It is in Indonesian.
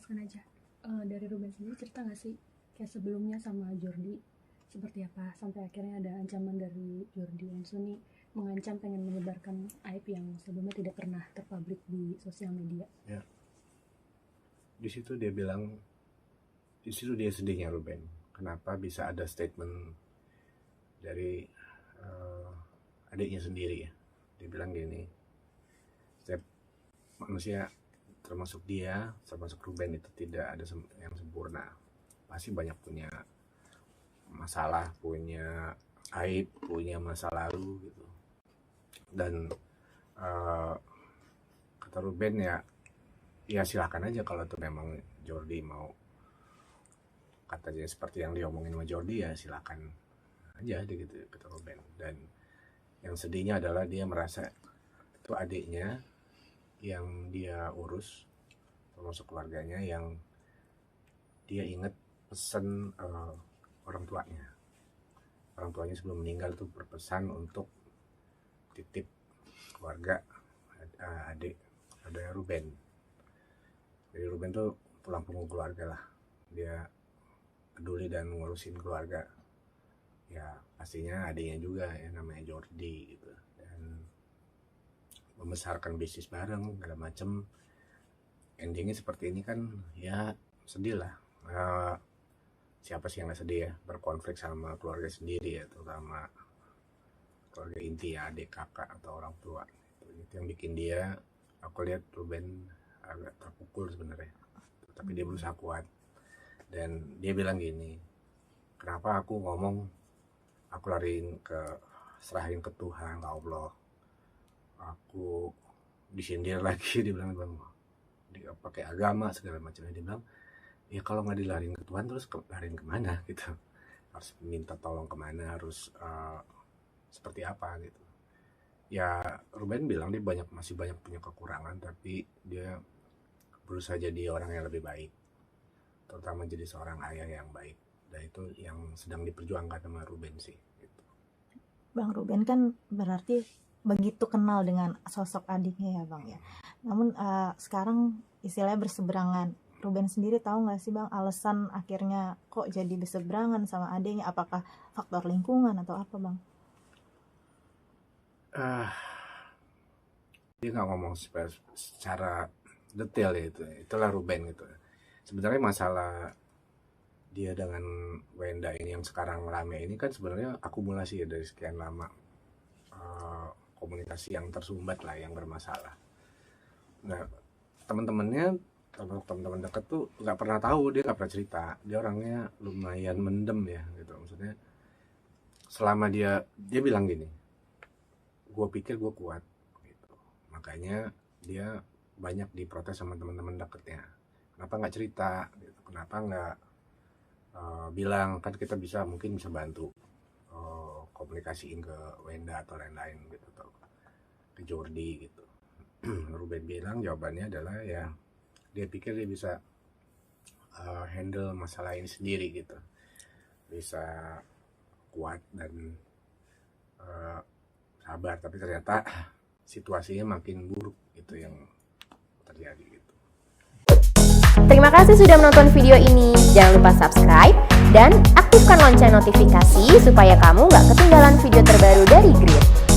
jelaskan aja. Dari Ruben sendiri cerita nggak sih kayak sebelumnya sama Jordi seperti apa sampai akhirnya ada ancaman dari Jordi Ensu nih mengancam pengen menyebarkan aib yang sebelumnya tidak pernah terpublik di sosial media. Ya. Di situ dia sedihnya Ruben. Kenapa bisa ada statement dari adiknya sendiri ya. Dia bilang gini, setiap manusia termasuk Ruben itu tidak ada yang sempurna. Pasti banyak punya masalah, punya aib, punya masa lalu gitu. Dan kata Ruben ya silakan aja kalau itu memang Jordi mau katanya seperti yang diomongin sama Jordi, ya silakan aja gitu kata Ruben. Dan yang sedihnya adalah dia merasa itu adiknya yang dia urus, termasuk keluarganya, yang dia ingat pesan orang tuanya sebelum meninggal itu berpesan untuk titip keluarga adik ada Ruben. Jadi Ruben tuh tulang punggung keluarga lah, dia peduli dan ngurusin keluarga. Ya pastinya adiknya juga yang namanya Jordi gitu, dan membesarkan bisnis bareng segala macem. Endingnya seperti ini kan ya sedih lah. Siapa sih yang gak sedih ya berkonflik sama keluarga sendiri ya, terutama keluarga inti ya, adik, kakak atau orang tua. Itu yang bikin dia, aku lihat Ruben agak terpukul sebenarnya, tapi dia berusaha kuat. Dan dia bilang gini, kenapa aku ngomong, aku serahin ke Tuhan, ke Allah, aku disindir lagi. Dia bilang dia pakai agama segala macam. Dia bilang ya kalau nggak dilarin ke Tuhan terus larin kemana gitu, harus minta tolong kemana, harus seperti apa gitu. Ya Ruben bilang dia masih banyak punya kekurangan, tapi dia berusaha jadi orang yang lebih baik, terutama jadi seorang ayah yang baik. Dan itu yang sedang diperjuangkan sama Ruben sih gitu. Bang Ruben kan berarti begitu kenal dengan sosok adiknya ya Bang ya. Namun sekarang istilahnya berseberangan. Ruben sendiri tahu nggak sih Bang alasan akhirnya kok jadi berseberangan sama adiknya? Apakah faktor lingkungan atau apa Bang? Dia nggak ngomong secara detail ya, itulah Ruben gitu. Sebenarnya masalah dia dengan Wenda ini yang sekarang rame ini kan sebenarnya akumulasi ya dari sekian lama komunikasi yang tersumbat lah, yang bermasalah. Nah teman-teman dekat tuh nggak pernah tahu, dia nggak pernah cerita. Dia orangnya lumayan mendem ya gitu. Maksudnya selama dia bilang gini, gue pikir gue kuat gitu. Makanya dia banyak diprotes sama teman-teman dekatnya. Kenapa nggak cerita gitu? Kenapa nggak bilang, kan kita mungkin bisa bantu komunikasiin ke Wenda atau lain-lain gitu, atau ke Jordi gitu. Ruben bilang jawabannya adalah ya dia pikir dia bisa handle masalah ini sendiri gitu, bisa kuat dan sabar. Tapi ternyata situasinya makin buruk, itu yang terjadi gitu. Terima kasih sudah menonton video ini. Jangan lupa subscribe dan aktifkan lonceng notifikasi supaya kamu gak ketinggalan video terbaru dari Grid.